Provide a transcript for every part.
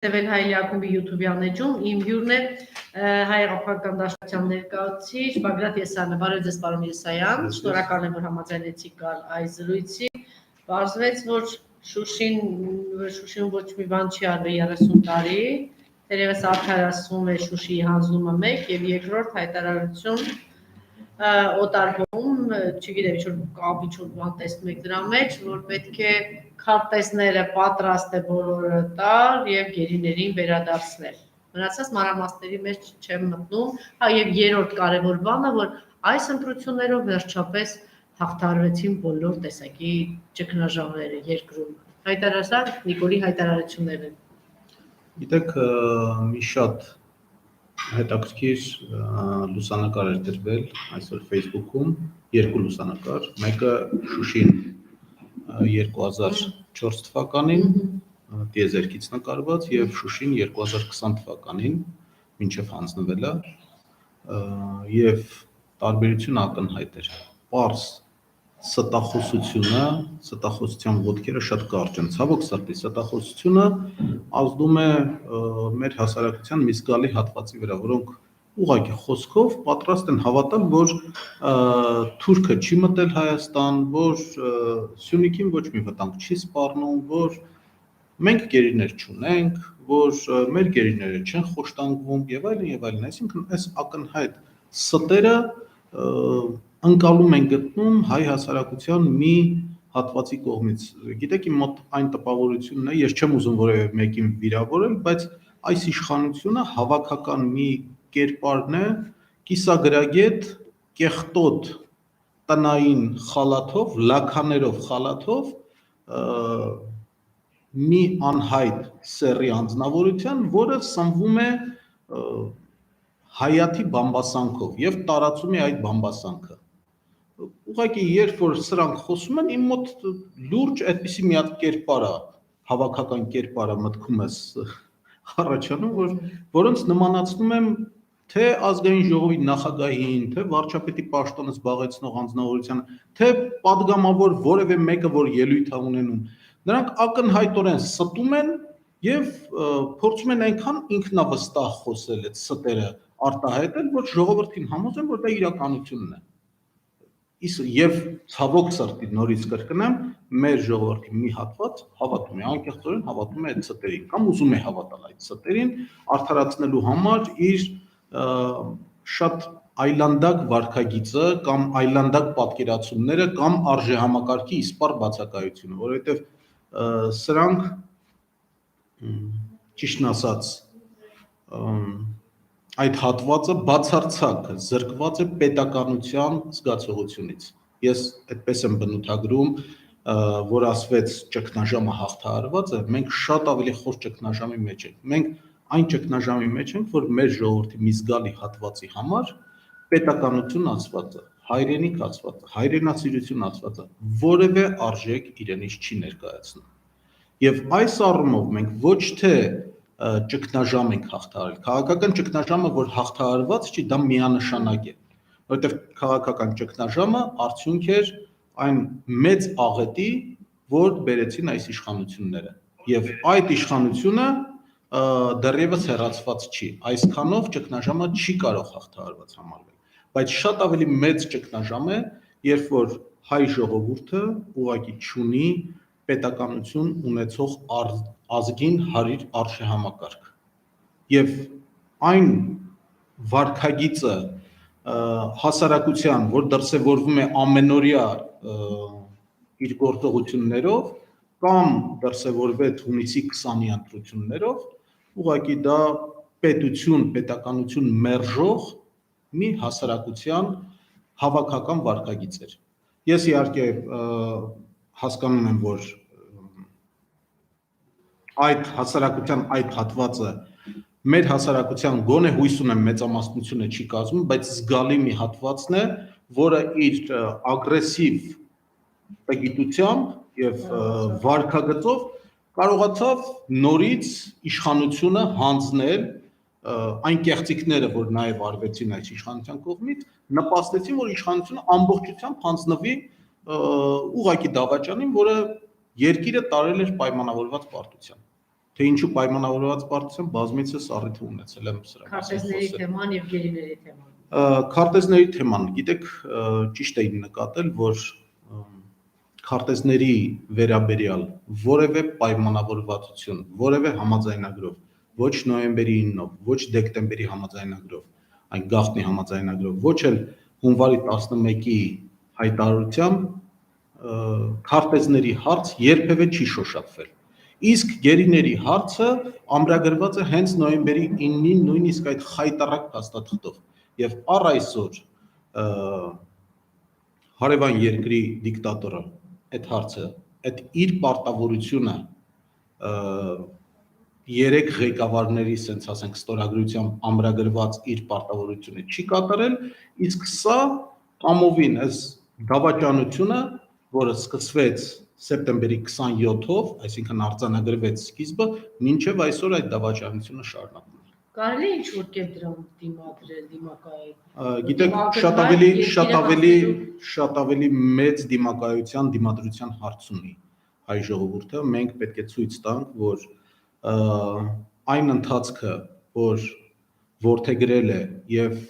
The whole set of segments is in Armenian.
Տևել Հայելի ակումբի YouTube-յան էջում, իմ հյուրն է հայ-աղափական դաշնակցության ներկայացուցիչ Բագրատ Եսայանը, բարև ձեզ պարոն Եսայան, շնորհակալ եմ, որ համաձայնեցիք գալ այս զրույցի, պարզվեց, որ Շուշիում ոչ մի բան չի արվել 30 տարի, թերևս արդարացվում է Շուշիի հանձնումը մեկ և երկրորդ հայտարարություն օտարվում, չգիտեմ, ինչ-որ կապ, ինչ-որ բան տեսնում եք դրա մեջ, որ պետք է քարտեզները պատրաստ է բոլորը տալ և գերիներին վերադարձնել։ Մնացած մանրամասների մեջ չեմ մտնում, և երրորդ կարևոր բանը, որ այս ընտրություններով վերջապես հաղթահարվեցին բոլոր տեսակի ճգնաժամերը երկրում։ Հայտարարsak Նիկոլի հայտարարություններն են։ Գիտեք, մի շատ հետաքրքիր լուսանկար էր դրվել այսօր Facebook-ում, երկու լուսանկար, մեկը Շուշին 2004 թվականին տիեզերքից նկարված և Շուշին 2020 թվականին, մինչև հանձնվելը, և տարբերությունը ակնհայտ էր, պարզ ստախոսությունը, ստախոսության ոտքերը շատ կարճ են, ցավոք սրտի, ստախոսությունը ազդում է մեր հասարակության մի զգալի հատվածի վրա, որոնք ուղղակի խոսքով պատրաստ են հավատալ, որ թուրքը չի մտել Հայաստան, որ Սյունիքին ոչ մի վտանգ չի սպառնում, որ մենք գերիներ չունենք, որ մեր գերիները չեն խոշտանգվում և այլն, այսինքն այս ակնհայտ ստերը ընկալում են գտնում հայ հասարակության մի հատվածի կողմից, գիտեք իմ մոտ այն տպավորությունն է, ես չեմ ուզում որևէ մեկին վիրավորել, բայց այս իշխանությունը հավաքական մի կերպարն է, կիսագրագետ, կեղտոտ տնային խալաթով, լաքաներով խալաթով, մի անհայտ սեռի անձնավորության, որը սնվում է հայաթի բամբասանքով և տարածում է այդ բամբասանքը։ Ուղղակի երբ որ սրանք խոսում են, իմ մոտ լուրջ այդպիսի մի հատ կերպար է, հավաքական կերպար է մտքում ես առաջանում, որոնց նմանացնում եմ թե ազգային ժողովի նախագահին, թե վարչապետի պաշտոնը զբաղեցնող անձնավորությանը, թե պատգամավոր որևէ մեկը, որ ելույթ է ունենում, նրանք ակնհայտորեն ստում են և փորձում են այնքան ինքնավստահ խոսել այդ ստերը արտահայտել, որ ժողովրդին համոզեն, որ դա իրականությունն է։ Եվ ցավոք սրտի նորից կրկնեմ, մեր ժողովրդի մի հատված հավատում է, անկեղծորեն հավատում է այդ ստերին, կամ ուզում է հավատալ այդ ստերին, արդարացնելու համար իր շատ այլանդակ վարքագիծը կամ այլանդակ պատկերացումները կամ արժեհամակարգի իսպառ բացակայությունը, որովհետև սրանք, ճիշտն ասած, այդ հատվածը բացարձակ զրկված է պետականության զգացողությունից։ Ես այդպես եմ բնութագրում, որ ասվեց ճգնաժամը հաղթահարված է, մենք շատ ավելի խոր ճգնաժամի մեջ ենք։ Մենք այն ճգնաժամի մեջ ենք, որ մեր ժողովրդի մի զգալի հատվածի համար պետականություն ասվածը, հայրենիք ասվածը, հայրենասիրություն ասվածը որևէ արժեք իրենից չի ներկայացնում։ Եվ այս առումով մենք ոչ թե ճգնաժամ ենք հաղթահարել, քաղաքական ճգնաժամը, որ հաղթահարված չի, դա միանշանակ է, որովհետև քաղաքական ճգնաժամը արդյունք էր այն մեծ աղետի, որ բերեցին այս իշխանությունները, և այդ իշխանությունը դեռևս հեռացված չի, այսքանով ճգնաժամը չի կարող հաղթահարված համարվել, բայց շատ ավելի մեծ ճգնաժամ է, երբ որ հայ ժողովուրդը ուղղակի չունի պետականություն ունեցող ազգին հարիր արժեհամակարգ, և այն վարքագիծը հասարակության, որ դրսևորվում է ամենօրյա իր գործողություններով, կամ դրսևորվեց հունիսի 20-ի ընտրություններով, ուղղակի դա պետություն, պետականություն մերժող մի հասարակության հավաքական վարքագիծ էր։ Ես իհարկե հասկանում եմ, որ այդ հասարակության այդ հատվածը մեր հասարակության գոնե հույս ունեմ մեծամասնությունը չի կազմում, բայց զգալի մի հատվածն է, որը իր ագրեսիվ տգիտությամբ և վարքագծով կարողացավ նորից իշխանությունը հանձնել այն կեղծիքները, որ նաև արվեցին այս իշխանության կողմից, նպաստեցին, որ իշխանությունը ամբողջությամբ հանձնվի ուղղակի դավաճանին, որը երկիրը տարել էր պայմանավորված պարտության։ թե ինչու պայմանավորված պարտության բազմիցս առիթ ունեցել եմ սրա մասին Քարտեզների խոսել։ թեման եւ գերիների թեման։ Քարտեզների թեման, գիտեք, ճիշտ էին նկատել, որ քարտեզների վերաբերյալ որևէ պայմանավորվածություն, որևէ համաձայնագրով, ոչ նոյեմբերի 9-ով, ոչ դեկտեմբերի համաձայնագրով, այն գաղտնի համաձայնագրով, ոչ էլ հունվարի 11-ի հայտարարությամբ քարտեզների հարց երբևէ չի շոշափվել։ Իսկ գերիների հարցը ամրագրված է հենց նոյեմբերի 9-ին, նույնիսկ այդ խայտառակ փաստաթղթով։ Եվ առ այսօր հարևան երկրի դիկտատորը այդ հարցը, այդ իր պարտավորությունը երեք ղեկավարների, ասենք ասենք, ստորագրությամբ ամրագրված իր պարտավորությունը չի կատարել, իսկ սա ամովին այս դավաճանությունը, որը սկսվեց սեպտեմբերի 27-ով, այսինքն արձանագրվեց սկիզբը, մինչև այսօր այդ դավաճանությունը շարունակվում է։ Կարելի է ինչ-որ կերպ դրան դիմադրել, դիմակայել։ Գիտեք, շատ ավելի մեծ դիմակայության, դիմադրության հարց ունի հայ ժողովուրդը, մենք պետք է ցույց տանք, որ այն ընթացքը, որ որդեգրել է եւ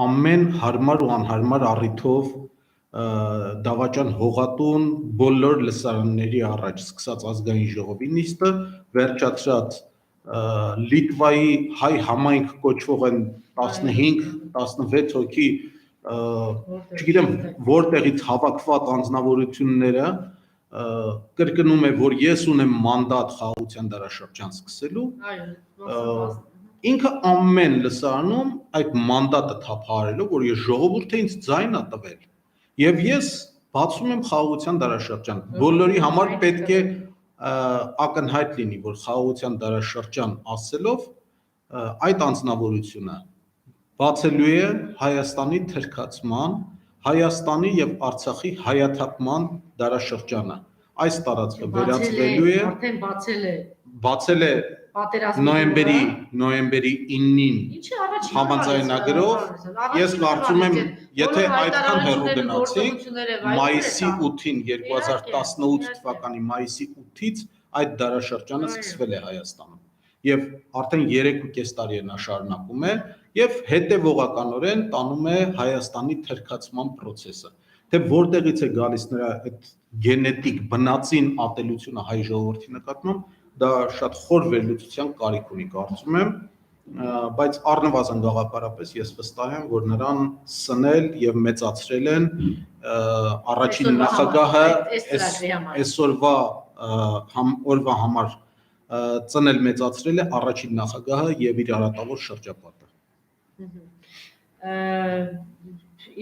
ամեն հարմար ու անհարմար առիթով դավաճան հողատուն բոլոր լսարանների առաջ, սկսած ազգային ժողովի նիստը, վերջացրած Լիտվայի հայ համայնք կոչվող են 15-16 հոգի, չգիտեմ որտեղից հավաքված անձնավորությունները կրկնում է, որ ես ունեմ մանդատ խաղաղության դարաշրջան սկսելու, ինքը ամեն լսարանում այդ մանդատը թափահարելով, որ ես ժողովուրդը ինձ ձայն է տվել, եւ ես բացում եմ խաղաղության դարաշրջան, բոլորի համար պետք է ակնհայտ լինի, որ խաղաղության դարաշրջան ասելով այդ անձնավորությունը բացելու է Հայաստանի թրքացման, Հայաստանի եւ Արցախի հայաթափման դարաշրջանը։ Այս տարածքը վերածվելու է, արդեն բացել է նոյեմբերի 9-ին համաձայնագրով, ես կարծում եմ, եթե այդքան հեռու գնացինք, մայիսի 8-ին 2018 թվականի մայիսի 8-ից այդ դարաշրջանը սկսվել է Հայաստանում եւ արդեն 3.5 տարի է նա շարունակում է եւ հետեւողականորեն տանում է Հայաստանի թրքացման process-ը։ Թե որտեղից է գալիս նրա այդ գենետիկ բնածին ատելությունը հայ ժողովրդի նկատմամբ, դա շատ խոր վերլուծության կարիք ունի, կարծում եմ, բայց առնվազն գաղափարապես ես վստահ եմ, որ նրան սնել եւ մեծացրել են առաջին նախագահը այսօրվա օրվա համար ծնել մեծացրել է առաջին նախագահը եւ իր արատավոր շրջապատը։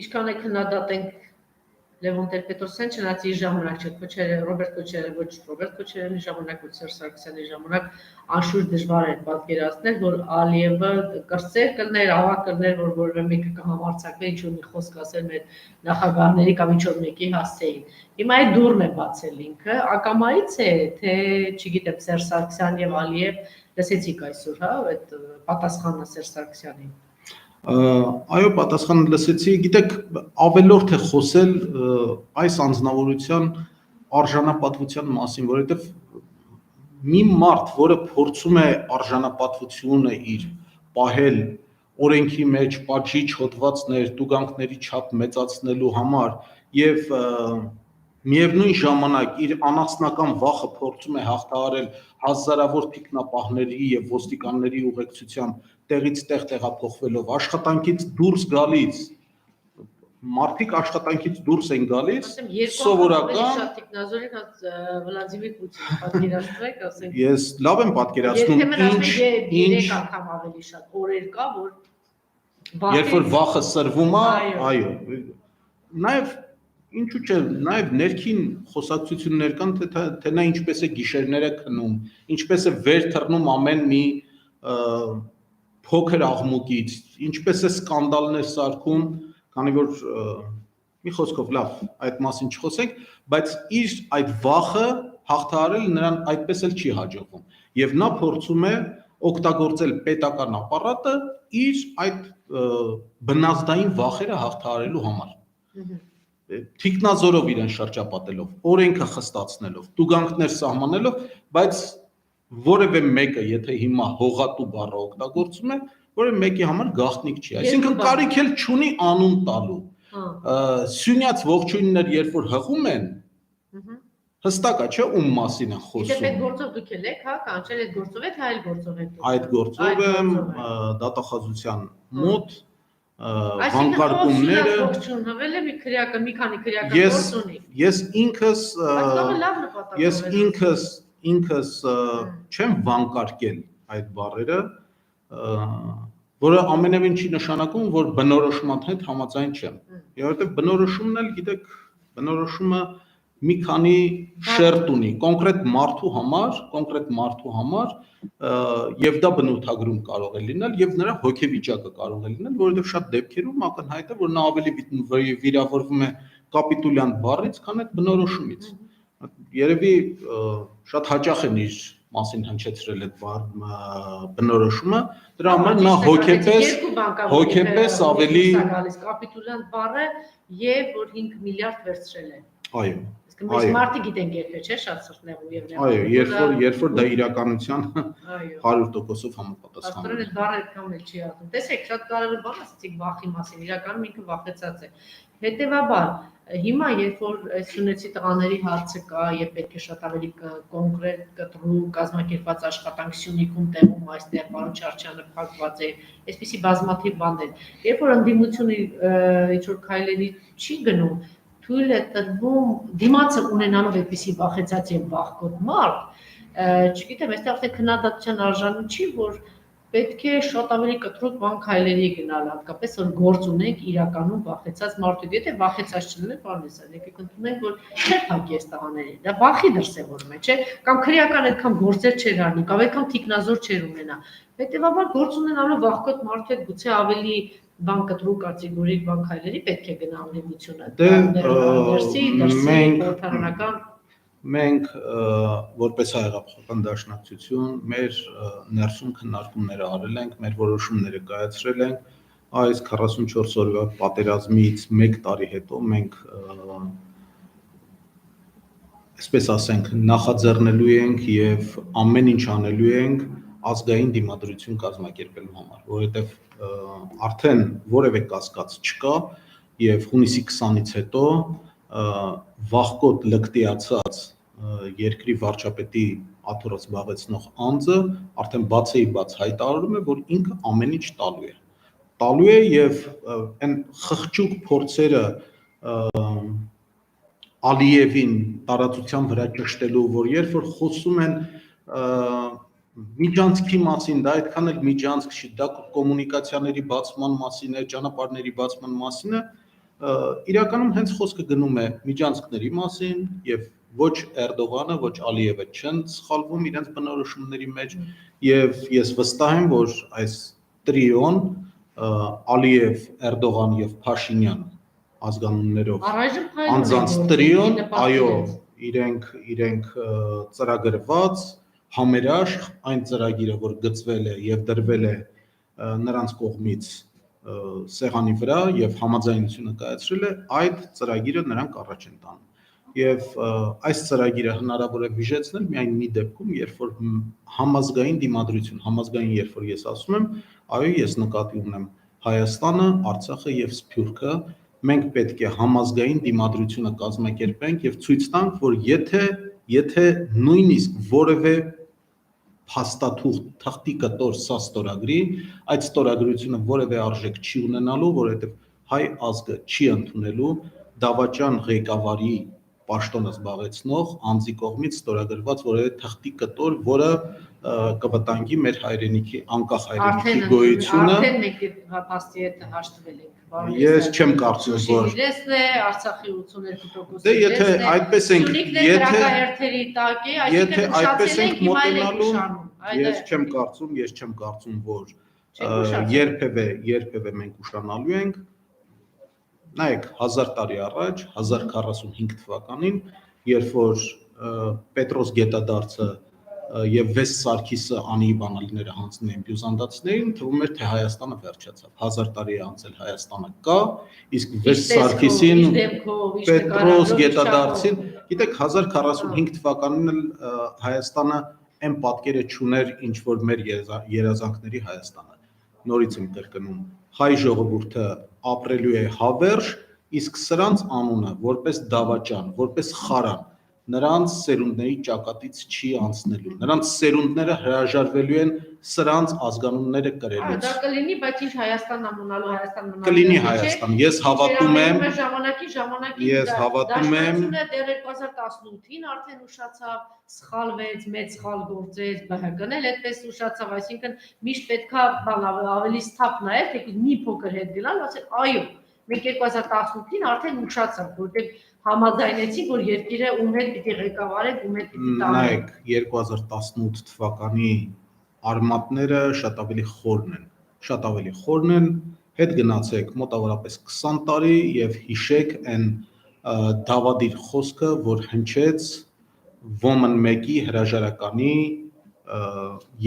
Ինչքան է քննադատենք Լևոն Տեր-Պետրոսյան, չնայած իր ժամանակ չէ, Քոչարյանը, Ռոբերտ Քոչարյանը, ոչ Ռոբերտ Քոչարյանի ժամանակ, ոչ Սերժ Սարգսյանի ժամանակ անշուշտ դժվար էր պատկերացնել, որ Ալիևը կրծեր կլներ, ավակ կլներ, որ որևէ մեկը կհամարձակվի ինչ-որ մի խոսք ասել մեր նախագահների կամ ինչ-որ մեկի հասցեին։ Հիմա այդ դուռն է բացել ինքը, ակամայից է, թե, չգիտեմ, Սերժ Սարգսյան եւ Ալիև լսեցիք այսօր, հա, այդ պատասխանը Սերժ Սարգսյանին։ Այո, պատասխանը լսեցի, գիտեք, ավելորդ է խոսել այս անձնավորության արժանապատվության մասին, որովհետև մի մարդ, որը փորձում է արժանապատվությունը իր պահել օրենքի մեջ պատժիչ հոդվածներ, տուգանքների չափ մեծացնելու համար եւ միևնույն ժամանակ իր անասնական վախը փորձում է հաղթահարել հազարավոր թիկնապահների եւ ոստիկանների ուղեկցությամբ տեղից տեղ տեղափոխվելով, աշխատանքից դուրս գալիս, մարդիկ աշխատանքից դուրս են գալիս, սովորական Վլադիմիր Պուտինը, պատկերացրեք, ասենք։ Ես լավ եմ պատկերացնում, ինչ անգամ ավելի շատ օրեր կա, որ երբ որ վախը սրվում է, այո, նաեւ ինչու՞ չէ, նաեւ ներքին խոսակցություններ կան, թե նա ինչպես է գիշերները քնում, ինչպես է վեր թռնում ամեն մի փոքր աղմուկից, ինչպես է սկանդալներ սարքում, քանի որ մի խոսքով լավ, այդ մասին չխոսենք, բայց իր այդ վախը հաղթահարել նրան այդպես էլ չի հաջողվում, եւ նա փորձում է օգտագործել պետական ապարատը իր այդ բնազդային վախերը հաղթահարելու համար։ Թիկնազորով իրեն շրջապատելով, օրենքը խստացնելով, տուգանքներ սահմանելով, բայց որևէ մեկը, եթե հիմա հողատու բառը օգտագործում է, որևէ մեկի համար գաղտնիք չի։ Այսինքն կարիք էլ չունի անուն տալու։ Սյունյաց ողջույններ, երբ որ հղում են, հստակ է, չէ՞, ում մասին են խոսում։ Իսկ այդ գործով դուք եք, հա, կանչել այդ գործով եք, այլ գործով եք։ Այդ գործով եմ դատախազության մոտ վանկարկումները ողջուն հվել է մի քանի քրեական գործ ունի։ Ես ինքս չեմ վանկարկել այդ բառերը, որը ամենևին չի նշանակում, որ բնորոշման հետ համաձայն չեմ։ Որովհետև բնորոշումն էլ, գիտեք, բնորոշումը մի քանի շերտ ունի կոնկրետ մարդու համար եւ դա բնութագրում կարող է լինել եւ նրա հոգեվիճակը կարող է լինել, որովհետեւ շատ դեպքերում ակնհայտ է, որ նա ավելի վիրավորվում է կապիտուլյան բառից, քան այդ բնորոշումից։ Երևի շատ հաճախ են իր մասին հնչեցրել այդ բնորոշումը, դրա համար նա հոգեպես ավելի կապիտուլյան բառը եւ որ 5 միլիարդ վերցրել է։ Այո։ Իսկ մարդը գիտեն երբե չէ շատ սրտներով եւ նեղ։ Այո, երբ որ դա իրականության 100%-ով համապատասխանում է։ Աստորեն այդ բառը այդքան էլ չի ասում։ Տեսեք, շատ կարևոր բան ասացիք վախի մասին, իրականում ինքը վախեցած է։ Հետևաբար, հիմա երբ որ սյունեցի տղաների հարցը կա եւ պետք է շատ ավելի կոնկրետ կտրու կազմակերպված աշխատանք Սյունիքում տեղում այստեղ պարոն Չարչյանը փակված է, այսպիսի բազմաթիվ բաներ։ Երբ որ ընդդիմությունը ինչ որ քայլերի չի գնում, թույլ է տրվում դիմացը ունենալով այդպիսի վախեցած եւ վախկոտ մարդ, չգիտեմ, այստեղ արդեն քննադատության արժանի չի, որ պետք է շատ ավելի կտրուկ բան քայլերի գնալ, հատկապես որ գործ ունենք իրականում վախեցած մարդու։ Եթե վախեցած չլինի, պարոն Էսայան, եկեք ընդունենք, որ չէ փակի այս տղաներին, դա վախի դրսևորում է, չէ՞, կամ քրեական այդքան գործեր չէր անի, կամ այդքան թիկնազոր չէր ունենա։ Հետևաբար գործ ունենալով վախկոտ մարդու հետ գուցե ավելի բան կտրուկ կարծիգորիկ բան քայլերի պետք է գնա ընդդիմությունը։ Մենք որպես Հայ-Հեղափոխական Դաշնակցություն մեր ներսում քննարկումները արել ենք, մեր որոշումները կայացրել ենք, այս 44 օրվա պատերազմից 1 տարի հետո մենք այսպես ասենք նախաձեռնելու ենք եւ ամեն ինչ անելու ենք ազգային դիմադրություն կազմակերպելու համար, որովհետեւ արդեն որևէ կասկած չկա եւ հունիսի 20-ից հետո վախկոտ լկտիացած երկրի վարչապետի աթոռը զբաղեցնող անձը արդեն բաց հայտարարում է, որ ինքը ամեն ինչ տալու է եւ այն խղճուկ փորձերը Ալիևին տարածության վրա ճշտելու, որ երբ որ խոսում են միջանցքի մասին, դա այդքան էլ միջանցք չի, դա կոմունիկացիաների բացման մասին է, ճանապարհների բացման մասին է, իրականում հենց խոսքը գնում է միջանցքների մասին եւ ոչ Էրդողանը, ոչ Ալիևը չեն սխալվում իրենց բնորոշումների մեջ եւ ես վստահ եմ, որ այս տրիոն Ալիև, Էրդողան եւ Փաշինյան ազգանուններով անձանց տրիոն, այո, իրենք ծրագրված համերաշխ այն ծրագիրը, որ գծվել է եւ դրվել է նրանց կողմից սեղանի վրա եւ համաձայնությունը կայացրել է, այդ ծրագիրը նրանք առաջ են տանում։ Եվ այս ծրագիրը հնարավոր է վիժեցնել միայն մի դեպքում, երբ որ համազգային դիմադրություն, համազգային երբ որ ես ասում եմ, այո, ես նկատի ունեմ Հայաստանը, Արցախը եւ Սփյուռքը, մենք պետք է համազգային դիմադրությունը կազմակերպենք եւ ցույց տանք, որ եթե նույնիսկ որևէ փաստաթուղթ թղթի կտոր սա ստորագրի, այդ ստորագրությունը որևէ արժեք չի ունենալու, որովհետեւ հայ ազգը չի ընդունելու դավաճան ղեկավարի պաշտոնը զբաղեցնող անձի կողմից ստորագրված որևէ թղթի կտոր, որը կվտանգի մեր հայրենիքի անկախ հայրենիքի գոյությունը։ Արդեն մենք փաստի հետ հաշտվել ենք։ Ես չեմ կարծում, որ Իրեսն է Արցախի 82%-ը։ Դե եթե այդպես ենք, եթե այդպես ենք մոտենալու, ես չեմ կարծում, որ երբևէ մենք ուշանալու ենք։ Նայեք, 1000 տարի առաջ, 1045 թվականին, երբ որ Պետրոս Գետադարձը եւ Վես Սարգիսը Անի բանալիները հանձնել են բյուզանդացիներին, թվում էր թե Հայաստանը վերջացավ։ 1000 տարի անցել Հայաստանը կա, իսկ Վես Սարգիսին, Պետրոս Գետադարձին, գիտեք 1045 թվականին էլ Հայաստանը այն պատկերը չուներ ինչ որ մեր երազանքների Հայաստանը։ Նորից եմ կրկնում, հայ ժողովուրդը ապրելու է հավերժ, իսկ սրանց անունը որպես դավաճան, որպես խարան, նրանց սերունդների ճակատից չի անցնելու։ Նրանց սերունդները հրաժարվելու են սրանց ազգանունները կրելուց։ Դա կլինի, բայց ինչ Հայաստան ամունալու Հայաստան մնալու։ Կլինի Հայաստան։ Ես հավատում եմ, ժամանակի ես հավատում եմ դեռ 2018-ին արդեն ուշացավ, սխալվեց, մեծ սխալ գործեց, ԲՀԿ-ն էլ այդպես ուշացավ, այսինքն միշտ պետքա ավելի սթափ նայել, թեկուզ մի փոքր հետ գնալ, ասել, այո, մենք 2018-ին արդեն ուշացանք, որտեղ համաձայնեցինք, որ երկիրը ում հետ պիտի ղեկավարենք, ում հետ պիտի տանենք։ Նայեք, 2018 թվականի արմատները շատ ավելի խորն են, հետ գնացեք մոտավորապես 20 տարի եւ հիշեք այն դավադիր խոսքը, որ հնչեց ոմն 1-ի հրաժարականի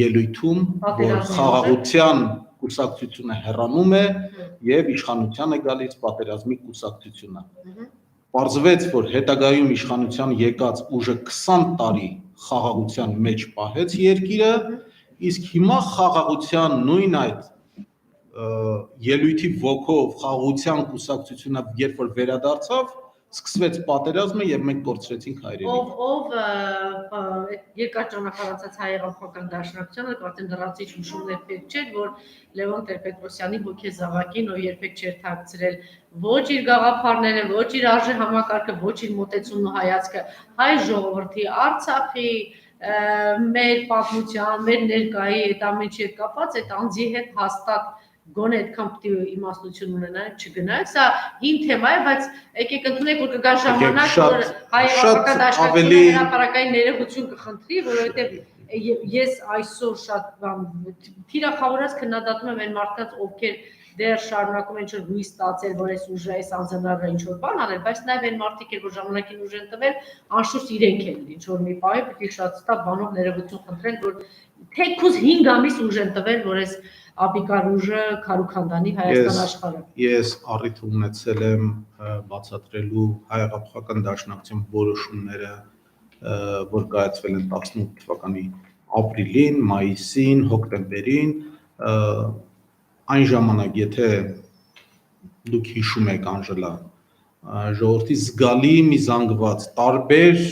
ելույթում, որ խաղաղության կուսակցությունը հեռանում է եւ իշխանության է գալիս պատերազմի կուսակցությունը։ Պարզվեց, որ հետագայում իշխանության եկած ուժը 20 տարի խաղաղության մեջ պահեց երկիրը, իսկ հիմա խաղաղության նույն այդ ելույթի ոգով խաղաղության կուսակցությունը երբ որ վերադարձավ, սկսվեց պատերազմը եւ մենք կորցրեցինք հայրենիքը։ Ով երկար ճանապարհացած հայ-եղափոխական դաշնակցությունը կարծեմ դրանից հուշումներ պետք չէր, որ Լևոն Տեր-Պետրոսյանի հոգեզավակին, ով երբեք չէր թաքցրել ոչ իր գաղափարները, ոչ իր արժե համակարգը, ոչ իր մոտեցումն ու հայացքը հայ ժողովրդի, Արցախի, մեր պատմության, մեր ներկայի այդ ամենի հետ կապված այդ անձի հետ հաստատ գոնե այդքան պետք է իմաստություն ունենանք, չգնանք, սա հին թեմա է, բայց եկեք ընդունենք, որ կգա ժամանակ, որ հայ-եղափոխական դաշնակցությունը հրապարակային ներողություն կխնդրի, որովհետև ես այսօր շատ թիրախավորած քննադատում եմ այն մարդկանց, ովքեր դեռ շարունակում են ինչ-որ հույս ստացել, որ այս ուժը, այս անձնարարը ինչ-որ բան անել, բայց նաև այն մարդիկ են, որ ժամանակին ուժ են տվել, անշուշտ իրենք են ինչ-որ մի պահի պետք է շատ ստա բանով ներողություն խնդրեն, որ թեկուզ 5 ամիս ուժ են տվել, որ այս ապիկար ուժը քարուքանդանի Հայաստան աշխարհը։ Ես առիթ ունեցել եմ բացատրելու հայ-եղափոխական դաշնակցության որոշումները, որ կայացվել են 18 թվականի ապրիլին, մայիսին, հոկտեմբերին, այն ժամանակ, եթե դուք հիշում եք Անժելա, ժողովրդի զգալի մի զանգված տարբեր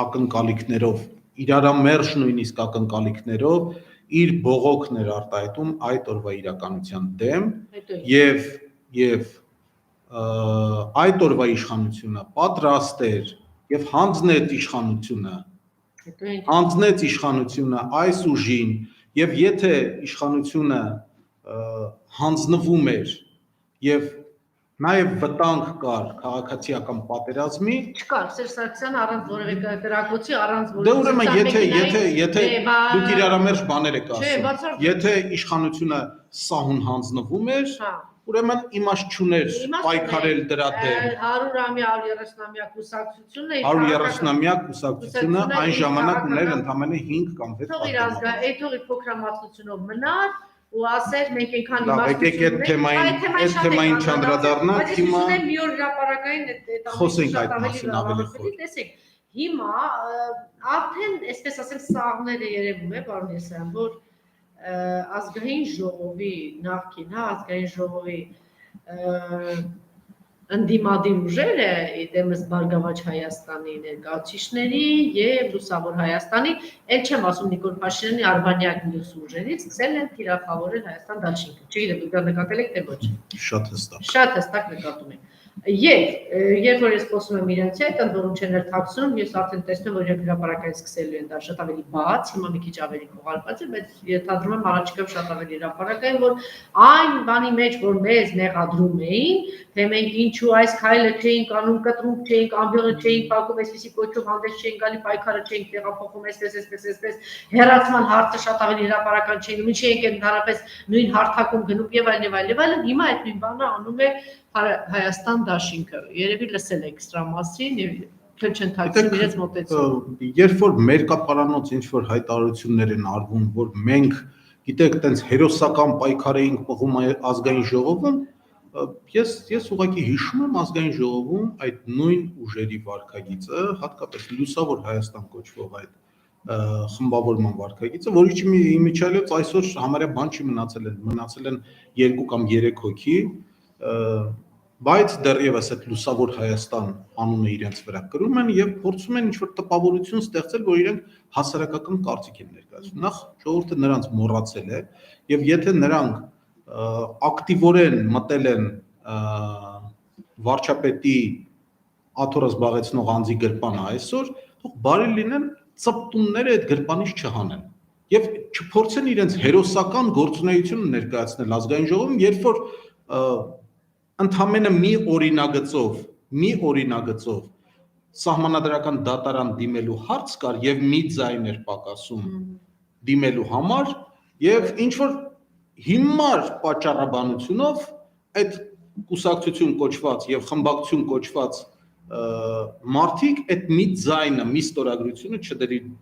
ակնկալիքներով, իրարամերժ նույնիսկ ակնկալիքներով իր բողոքն էր արտահայտում այդ օրվա իրականության դեմ եւ այդ օրվա իշխանությունը պատրաստ էր եւ հանձնեց իշխանությունը այս ուժին եւ եթե իշխանությունը հանձնվում էր եւ նաեւ վտանգ կար քաղաքացիական պատերազմի չկար Սերժ Սարգսյանը առանց որևէ գրակոչի առանց որևէ դե ուրեմն եթե դուք իրարամերժ բաներ եք ասում եթե իշխանությունը սահուն հանձնվում էր ուրեմն իմաստ չուներ պայքարել դրա դեմ 100-ամյա 130-ամյա կուսակցությունը 130-ամյա կուսակցությունը այն ժամանակ ուներ ընդամենը 5 կամ 6 պատգամներ թող իր փոքրամասնությունով մնար ու ասեր մենք այնքան իմաստություն ունենք այդ թեմային չանդրադառնանք հիմա մի օր հրապարակային այդ խոսենք այդ մասին ավելի խոր տեսեք հիմա արդեն այսպես ասեմ սաղները երևում է պարոն Եսայան որ ազգային ժողովի նախկին ազգային ժողովի ընդդիմադիր ուժերը դեմս Բարգավաճ Հայաստանի ներկայացուցիչների եւ Լուսավոր Հայաստանի էլ չեմ ասում Նիկոլ Փաշինյանի արբանյակ մյուս ուժերից սկսել են թիրախավորել Հայաստան դաշինքը չգիտեմ դուք դա նկատել եք թե ոչ շատ հստակ նկատում եք եւ երբ որ ես խոսում եմ իրենց հետ ընդ որում չեն թաքցնում ես արդեն տեսնում որ իրենք հրապարակային սկսելու են դա շատ ավելի բաց հիմա մի քիչ ավելի կողարկված է բայց ենթադրում եմ առաջիկայում շատ ավելի հրապարակային որ այն բանի մեջ որ մեզ մեղադրում էին թե մենք ինչու այս քայլը չէինք անում կտրուկ չէինք ամբիոնը չէինք փակում այսպեսի կոչով հանդես չէինք գալի պայքարը չէինք տեղափոխում այսպես հերացման հարցը շատ ավելի հրապարական չէին ինչի ենք ընդհանրապես նույն հարթակում գնում եւ այլն հիմա այդ նույն բանը անում է Հայաստան դաշինքը երևի լսել եք սրա մասին եւ չեն թաքցնում իրենց մոտեցումը երբ որ մերկապարանոց ինչ որ հայտարարություններ են արվում որ մենք գիտեք տենց հերոսական պայքար էինք պղում ազգային ժողովում ես ուղղակի հիշում եմ ազգային ժողովում այդ նույն ուժերի վարքագիծը հատկապես լուսավոր Հայաստան կոչվող այդ խմբավորման վարկագիծը, որի իմիջիայլոց այսօր համարյա բան չի մնացել են 2 կամ 3 հոգի, բայց դեռևս այդ լուսավոր Հայաստան անունը իրենց վրա կրում են եւ փորձում են ինչ-որ տպավորություն ստեղծել, որ իրենք հասարակական կարծիք են ներկայացնում։ Նախ ժողովուրդը նրանց մոռացել է եւ եթե նրանք ակտիվորեն մտել են վարչապետի աթոռը զբաղեցնող անձի գրպանը այսօր, թող բարի լինեն ծպտումները այդ գրպանից չհանեն եւ չփորձեն իրենց հերոսական գործունեությունը ներկայացնել ազգային ժողովում, երբ որ ընդամենը մի օրինագծով սահմանադրական դատարան դիմելու հարց կար եւ մի ձայն էր պակասում դիմելու համար եւ ինչ որ հիմար պատճառաբանությունով այդ կուսակցություն կոչված եւ խմբակցություն կոչված մարդիկ այդ մի ձայնը, մի ստորագրությունը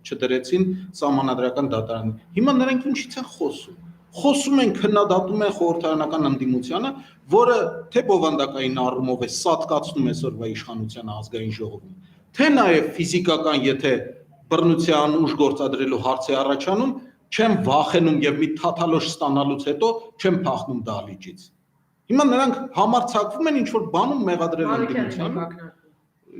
չդրեցին սահմանադրական դատարանի։ Հիմա նրանք ինչից են խոսում։ Խոսում են, քննադատում են խորհրդարանական ընդդիմությանը, որը թե բովանդակային առումով է սատկացնում այսօրվա իշխանության ազգային ժողովում, թե նաև ֆիզիկական, եթե բռնության ուժ գործադրելու հարց է առաջանում, չեմ վախենում եւ մի թաթալոշ ստանալուց հետո չեմ փախնում դահլիճից։ Հիմա նրանք համարձակվում են ինչ որ բանում մեղադրել ընդդիմությանը։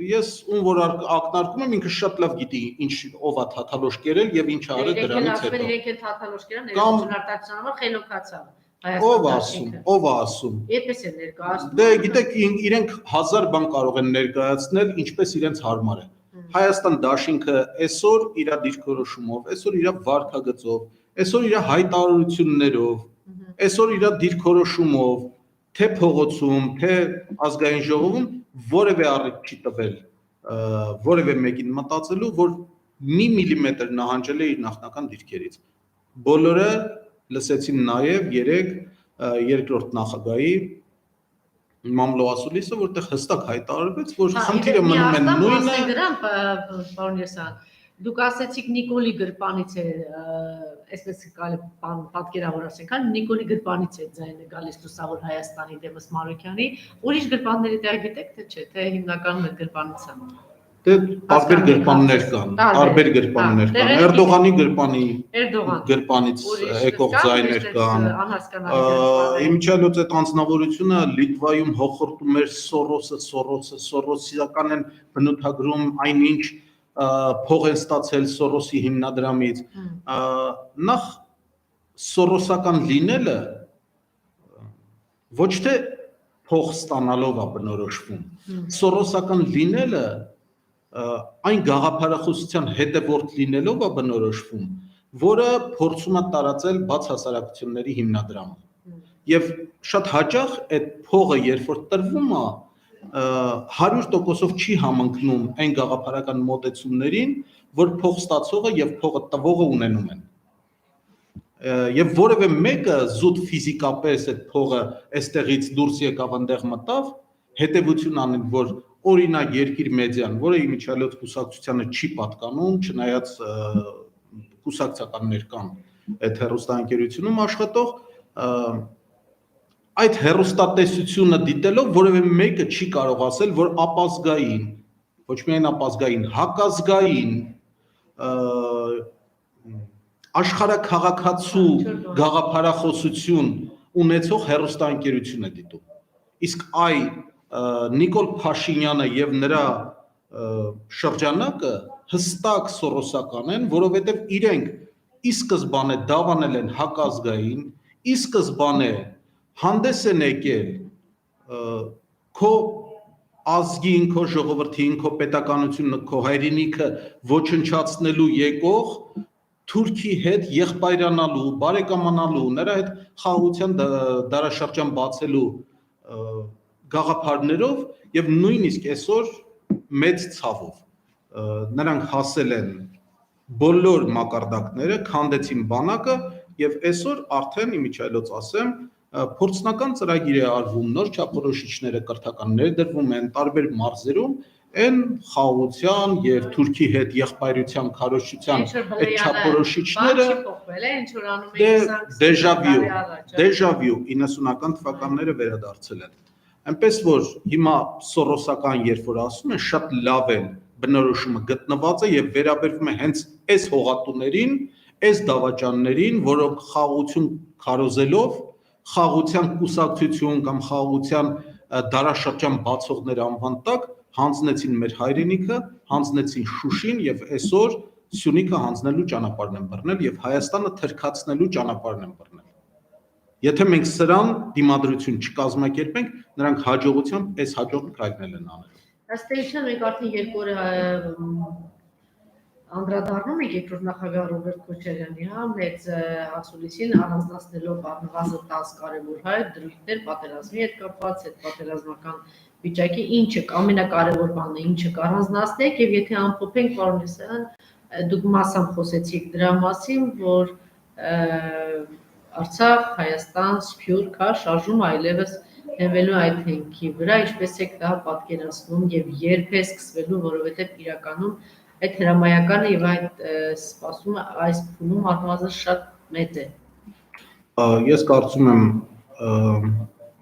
Ես ում որ ակնարկում եմ ինքը շատ լավ գիտի ինչ ով է թաթալոշ կերել եւ ինչ արել դրանից հետո։ Իրենք են թաթալոշ կերան, ներողություն արտահայտության համար խելոքացան։ Ով է ասում։ Այդպես է ներկայացնում։ Դե գիտեք իրենք 1000 բան կարող են ներկայացնել, ինչպես իրենց հարմար է։ Հայաստան դաշինքը այսօր իր դիրքորոշումով, այսօր իր վարքագծով, այսօր իր հայտարարություններով, այսօր իր դիրքորոշումով, թե փողոցում, թե ազգային ժողովում որևէ առիթ չի տվել որևէ մեկին մտածելու, որ մի միլիմետր նահանջել է իր նախնական դիրքերից։ Բոլորը լսեցին նաև երկրորդ նախագահի Մամլո Ասուլիսը, որտեղ հստակ հայտարարվեց, որ խնդիրը մնում է նույնը։ Պարոն Եսյան, դուք ասեցիք Նիկոլի գրպանից է, այսպես պատկերավոր ասենք, Նիկոլի գրպանից է ձայնը գալիս լուսավոր Հայաստանի դեմս Մանուկյանի, ուրիշ գրպանների տեղ գիտեք թե չէ, թե հիմնականում այդ գրպանից են։ Դե տարբեր գրպաններ կան, Էրդողանի գրպանից եկող ձայներ կան։ Իմիջիայլոց այդ անձնավորությունը Լիտվայում հոխորտում էր Սորոսիական են բնութագրում այնինչ փող են ստացել Սորոսի հիմնադրամից։ Նախ Սորոսական լինելը ոչ թե փող ստանալով է բնորոշվում, Սորոսական լինելը այն գաղափարախոսության հետևորդ լինելով է բնորոշվում, որը փորձում է տարածել բաց հասարակությունների հիմնադրամը։ Եվ շատ հաճախ այդ փողը երբ որ տրվում է 100%-ով չի համընկնում այն գաղափարական մոտեցումներին, որ փող ստացողը եւ փողը տվողը ունենում են։ Եվ որևէ մեկը զուտ ֆիզիկապես այդ փողը այստեղից դուրս եկավ այնտեղ մտավ, հետևություն անեն, որ օրինակ երկիր մեդիան, որը իմիջիայլոց կուսակցությանը չի պատկանում, չնայած կուսակցականներ կան այդ հեռուստաընկերությունում աշխատող, այդ հեռուստատեսությունը դիտելով որևէ մեկը չի կարող ասել, որ ապազգային, ոչ միայն ապազգային, հակազգային աշխարհաքաղաքացու գաղափարախոսություն ունեցող հեռուստաընկերություն է դիտում։ Իսկ Նիկոլ Փաշինյանը եւ նրա շրջանակը հստակ սորոսական են, որովհետեւ իրենք ի սկզբանե դավանել են հակազգային, ի սկզբանե հանդես են եկել քո ազգին, քո ժողովրդին, քո պետականությունը, քո հայրենիքը ոչնչացնելու եկող Թուրքի հետ եղբայրանալու, բարեկամանալու, նրա հետ խաղաղության դարաշրջան բացելու գաղափարներով եւ նույնիսկ այսօր մեծ ցավով նրանք հասել են բոլոր մակարդակները, քանդեցին բանակը եւ այսօր արդեն իմիջիայլոց ասեմ փորձնական ծրագիր է արվում, նոր չափորոշիչները կրթականներ դրվում են տարբեր մարզերում, այն խաղաղության եւ Թուրքի հետ եղբայրության քարոզչության այդ չափորոշիչները դեժավյու 90-ական թվականները վերադարձել են։ Այնպես որ հիմա սորոսական երբ որ ասում են շատ լավ են բնորոշումը գտնված է եւ վերաբերվում է հենց այս հողատուներին, այս դավաճաններին, որոնք խաղաղություն քարոզելով խաղաղության կուսակցություն կամ խաղաղության դարաշրջան բացողներ անվան տակ հանձնեցին մեր հայրենիքը, հանձնեցին Շուշին եւ այսօր Սյունիքը հանձնելու ճանապարհն են բռնել եւ Հայաստանը թրքացնելու ճանապարհն են բռնել։ Եթե մենք սրան դիմադրություն չկազմակերպենք, նրանք հաջողությամբ այս հաջորդ քայլն են անել։ Ըստ էության մենք արդեն 2 օր անդրադառնում ենք երկրորդ նախագահ Ռոբերտ Քոչարյանի մեծ ասուլիսին առանձնացնելով առնվազն 10 կարևոր դրույթներ պատերազմի հետ կապված, այդ պատերազմական վիճակի ինչը ամենակարևոր բանն է, ինչը կառանձնացնենք եւ եթե ամփոփենք պարոն Նեսյան, դուք մասամբ խոսեցիք դրա մասին, որ Արցախ, Հայաստան, Սփյուռք, շարժումը այլևս հենվելու այդ հենքի վրա, ինչպես եք դա պատկերացնում եւ երբ է սկսվելու, որովհետեւ իրականում այդ հրամայականը եւ այդ սպասումը այս փուլում առնվազն շատ մեծ է։ Ես կարծում եմ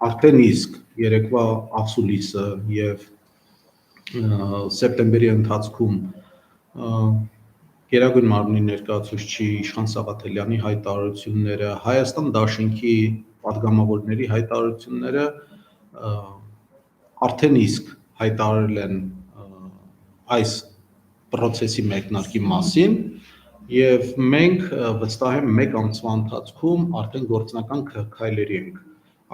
արդեն իսկ երեկվա ասուլիսը եւ սեպտեմբերի ընթացքում Գերագույն մարմնի ներկայացուցիչ Իշխան Սաղաթելյանի հայտարարությունները, Հայաստան Դաշինքի պատգամավորների հայտարարությունները արդեն իսկ հայտարարել են այս process-ի մեկնարկի մասին եւ մենք վստահ եմ մեկ ամսվա ընթացքում արդեն գործնական քայլերի ենք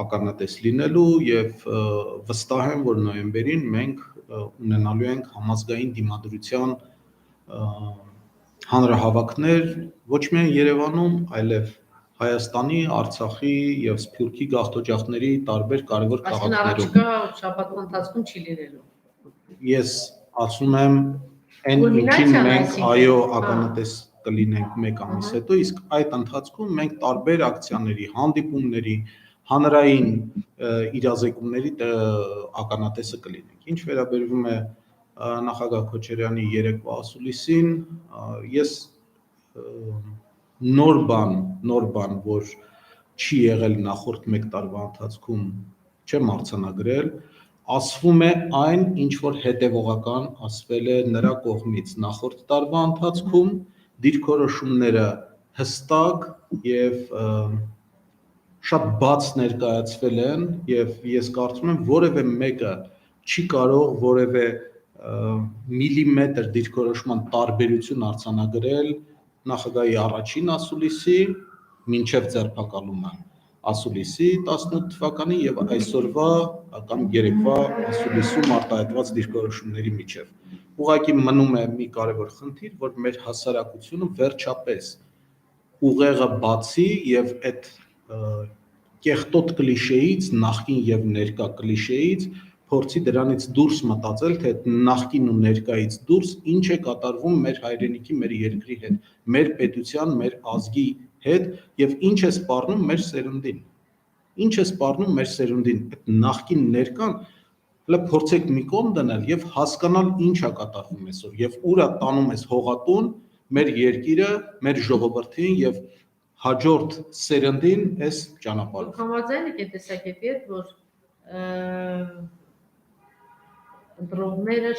ականատես լինելու եւ վստահ եմ, որ նոյեմբերին մենք ունենալու ենք համազգային դիմադրության հանրահավաքներ ոչ միայն Երևանում, այլև Հայաստանի, Արցախի եւ Սփյուռքի գաղթօջախների տարբեր կարևոր քաղաքներում։ Այսինքն առաջիկա շաբաթվա ընթացքում չի լինելու։ Ես ասում եմ, այն ինչին մենք այո ականատես կլինենք մեկ ամիս հետո, իսկ այդ ընթացքում մենք տարբեր ակցիաների, հանդիպումների, հանրային իրազեկումների ականատեսը կլինենք։ Ինչ վերաբերվում է նախագահ Քոչարյանի երեկվա ասուլիսին, ես նոր բան, որ չի եղել նախորդ 1 տարվա ընթացքում չեմ արձանագրել, ասվում է այն, ինչ որ հետևողական ասվել է նրա կողմից նախորդ տարվա ընթացքում, դիրքորոշումները հստակ եւ շատ բաց ներկայացվել են եւ ես կարծում եմ որևէ մեկը չի կարող որևէ միլիմետր դիրքորոշման տարբերություն արձանագրել նախագահի առաջին ասուլիսի մինչև ձերբակալումը ասուլիսի 18 թվականի եւ այսօրվա կամ երեկվա ասուլիսում արտահայտված դիրքորոշումների միջև ուղղակի մնում է մի կարևոր խնդիր, որ մեր հասարակությունը վերջապես ուղեղը բացի եւ այդ կեղտոտ կլիշեից, նախկին եւ ներկա կլիշեից փորձի դրանից դուրս մտածել, թե նախկին ու ներկայից դուրս ինչ է կատարվում մեր հայրենիքի, մեր երկրի հետ, մեր պետության, մեր ազգի հետ եւ ինչ է սպառնում մեր սերունդին։ Ինչ է սպառնում մեր սերունդին, այդ նախկին ներկան հələ փորձեք մի կողմ դնել եւ հասկանալ ինչ է կատարվում այսօր եւ ուր է տանում այս հողատուն մեր երկիրը, մեր ժողովրդին եւ հաջորդ սերնդին այս ճանապարհով։ Համաձայն եք այդ տեսակետի հետ, որ ընտրողները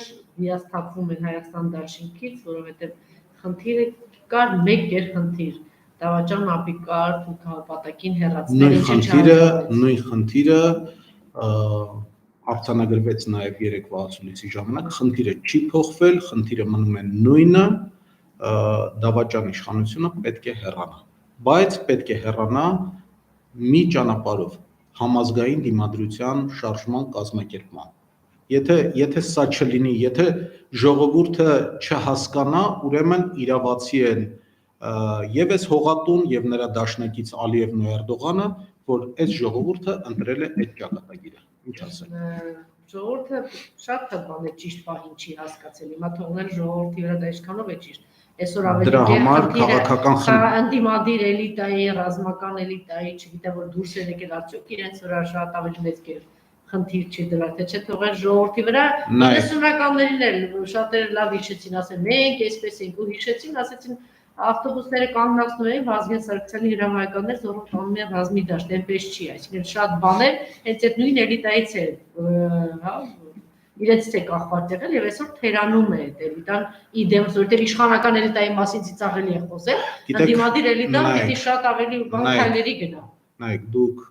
հիասթափվում են Հայաստան Դաշինքից, որովհետեւ խնդիրը կար մեկ գերխնդիր, դավաճան ապիկարդ ու քաղաքապատակին հեռացնել նույն խնդիրը արձանագրվեց նաեւ երեկվա ասուլիսի ժամանակ, խնդիրը չի փոխվել, խնդիրը մնում է նույնը, դավաճան իշխանությունը պետք է հեռանա, բայց պետք է հեռանա մի ճանապարհով համազգային դիմադրության շարժման կազմակերպման։ Եթե սա չլինի, եթե ժողովուրդը չհասկանա, ուրեմն իրավացի են եւ այս հողատուն եւ նրա դաշնակից Ալիևն ու Էրդողանը, որ այս ժողովուրդը ընտրել է այդ ճակատագիրը։ Ինչ ասել։ Ժողովուրդը շատ բան է ճիշտ բան չի հասկացել։ Հիմա թողնել ժողովրդի վրա դա ինչքանով է ճիշտ։ Այսօր ավելի քաղաքական անդիմադիր էլիտայի, ռազմական էլիտայի, չգիտեմ որ դուրս են եկել արդյոք իրենց վրա շատ ավելի մեծ խնդիր չի դրել, թե չէ թողել ժողովրդի վրա 90-ականներին էլ շատերը լավ հիշեցին, ասեն մենք այսպես ենք ու հիշեցին, ասեցին ավտոբուսները կանգնացնում էին Վազգեն Սարգսյանի հրամայականներ զորով տանում են ռազմի դաշտ, այնպես չի, այսինքն շատ բաներ հենց այդ նույն էլիտայից է, հա, իրենց է կախված եղել եւ այսօր թերանում է այդ էլիտան իդեմս, որովհետեւ իշխանական էլիտայի մասին ծիծաղելի է խոսել, ընդդիմադիր էլիտան պիտի շատ ավելի բան քայլերի գնա։ Նայեք, դուք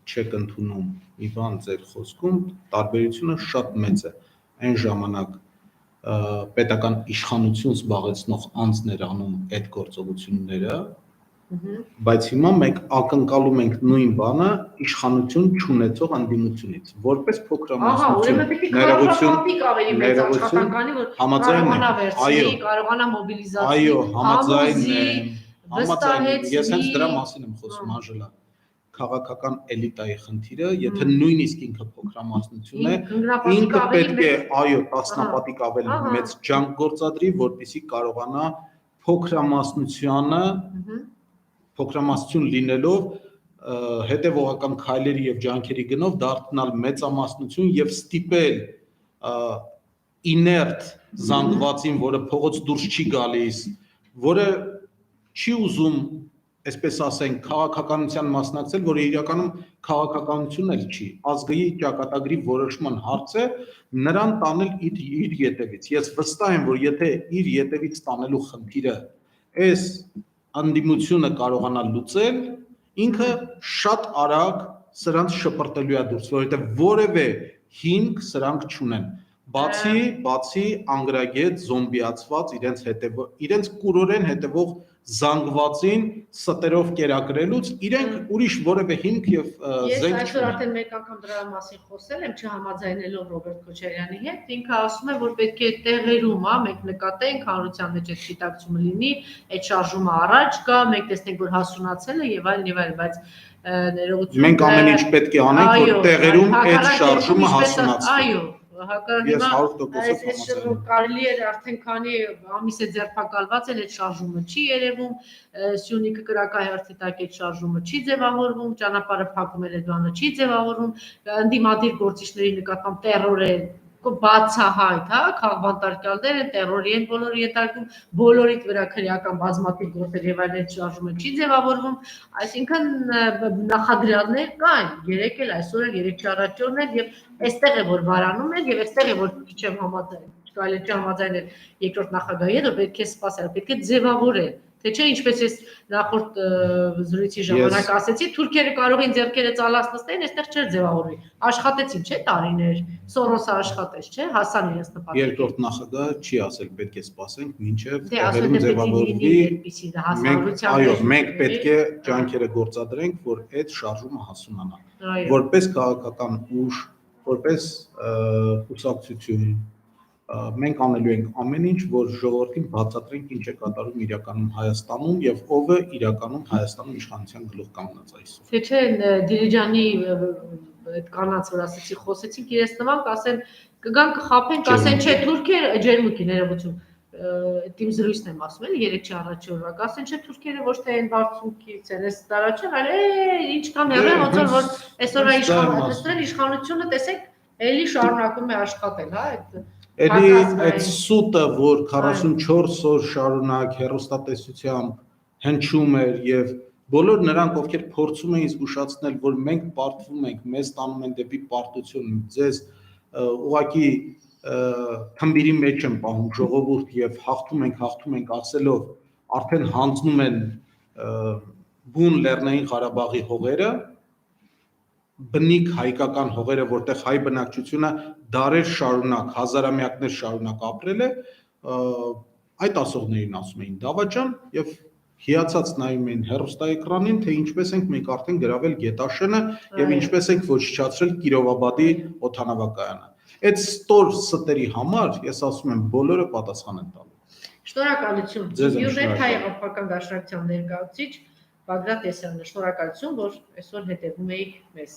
չեք ընդունում մի բան ձեր խոսքում, տարբերությունը շատ մեծ է։ Այն ժամանակ պետական իշխանություն զբաղեցնող անձներ անում այդ գործողությունները, բայց հիմա մենք ակնկալում ենք նույն բանը իշխանություն չունեցող ընդդիմությունից, որպես փոքրամասնություն, կարողանա մոբիլիզացնել, այո, համաձայն եմ, ես հենց դրա մասին եմ խոսում, Անժելա, քաղաքական էլիտայի խնդիրը, եթե նույնիսկ ինքը փոքրամասնություն է, ինքը պետք է, այո, տասնապատիկ ավելի մեծ ջանք գործադրի, որպեսզի կարողանա փոքրամասնություն լինելով հետևողական քայլերի եւ ջանքերի գնով դառնալ մեծամասնություն եւ ստիպել իներտ զանգվածին, որը փողոց դուրս չի գալիս, որը չի ուզում, այսպես ասենք, քաղաքականության մասնակցել, որը իրականում քաղաքականություն էլ չի, ազգի ճակատագրի որոշման հարց է, նրան տանել իր ետևից։ Ես վստահ եմ, որ եթե իր ետևից տանելու խնդիրը այս ընդդիմությունը կարողանա լուծել, ինքը շատ արագ սրանց շպրտելու է դուրս, որովհետև որևէ հիմք սրանք չունեն, բացի անգրագետ զոմբիացված իրենց կուրորեն հետևող զանգվածին ստերով կերակրելուց, իրենք ուրիշ որևէ հիմք եւ զենք չունեն։ Ես այսօր արդեն մեկ անգամ դրա մասին խոսել եմ, չհամաձայնելով Ռոբերտ Քոչարյանի հետ, ինքը ասում է, որ պետք է տեղերում, մենք նկատենք հանրության մեջ այդ գիտակցումը լինի, այդ շարժումը առաջ գա, մենք տեսնենք, որ հասունացել է եւ այլն, բայց ներողություն։ Մենք ամեն ինչ պետք է անենք, որ տեղերում այդ շարժումը հասունացվի։ Այո, կարելի է արդեն քանի ամիս է ձերբակալված էլ այդ շարժումը չի երևում, Սյունիքը կրակահերթի տակ այդ շարժումը չի ձևավորվում, ճանապարհը փակում էլ այդ բանը չի ձևավորվում, ընդդիմադիր գործիչների նկատմամբ տերոր է բացահայտ, քաղբանտարկյալներ են, տերորի են բոլորը յետարկում, բոլորիդ վրա քրեական բազմաթիվ գործեր եւ այլն շարժումը չի ձևավորվում, այսինքն նախադրյալներ կան, երեք էլ այսօր էլ 3-4 օրն էլ եւ այստեղ է որ վարանում են եւ այստեղ է որ չեմ կարելի չի համաձայնել երկրորդ նախագահի հետ, որ պետք է սպասել, պետք է ձևավորել, թե չէ ինչպես ես նախորդ զրույցի ժամանակ ասեցի, թուրքերը կարող են ձեռքերը ծալած նստեն, այստեղ չէր ձևավորվի, աշխատեցին, չէ՞ տարիներ, Սորոսը աշխատեց, չէ՞, հասան իրենց նպատակին։ Երկրորդ նախագահը չի ասել պետք է սպասենք, մինչև տեղերում ձևավորվի, մենք պետք է ջանքերը գործադրենք, որ այդ շարժումը հասունանա, որպես քաղաքական ուժ, որպես կուսակցություն, մենք անելու ենք ամեն ինչ, որ ժողովրդին բացատրենք ինչ է կատարում իրականում Հայաստանում եւ ով է իրականում Հայաստանում իշխանության գլուխ կանգնած այսօր։ Թե չէ Դիլիջանի այդ կանանց որ ասեցի, խոսեցինք իրենց նման, կասեն կգան կխափեն, կասեն չէ թուրքերը ջերմուկի ներողություն, իմ զրույցն եմ ասում էլի 3-4 օրվա, կասեն չէ թուրքերը ոչ թե այն բարձունքից են, այս տարաչեն, այլ ինչ կան եղել, ոնց որ այսօր իշխանությունը տեսեք էլի շարունակում է աշխատել, Էլի այդ սուտը, որ 44 օր շարունակ հեռուստատեսությամբ հնչում էր եւ բոլոր նրանք, ովքեր փորձում էին զգուշացնել, որ մենք պարտվում ենք, մեզ տանում են դեպի պարտություն, ձեզ ուղղակի թմբիրի մեջ են պահում ժողովուրդ եւ հաղթում ենք ասելով, արդեն հանձնում են բուն Լեռնային Ղարաբաղի հողերը, բնիկ հայկական հողերը, որտեղ հայ բնակչությունը դարեր շարունակ, հազարամյակներ շարունակ ապրել է, այդ ասողներին ասում էին դավաճան եւ հիացած նայում էին հեռուստաէկրանին, թե ինչպես ենք մենք արդեն գրավել Գետաշենը եւ ինչպես ենք ոչնչացրել Կիրովաբադի օդանավակայանը։ Այդ ստոր ստերի համար ես ասում եմ բոլորը պատասխան են տալու։ Շնորհակալություն։ Յուրնետ հայ ապական դաշնակցության ներկայացուցիչ Բագրատ Էսյանը, շնորհակալություն, որ այսօր հետևում եք մեզ։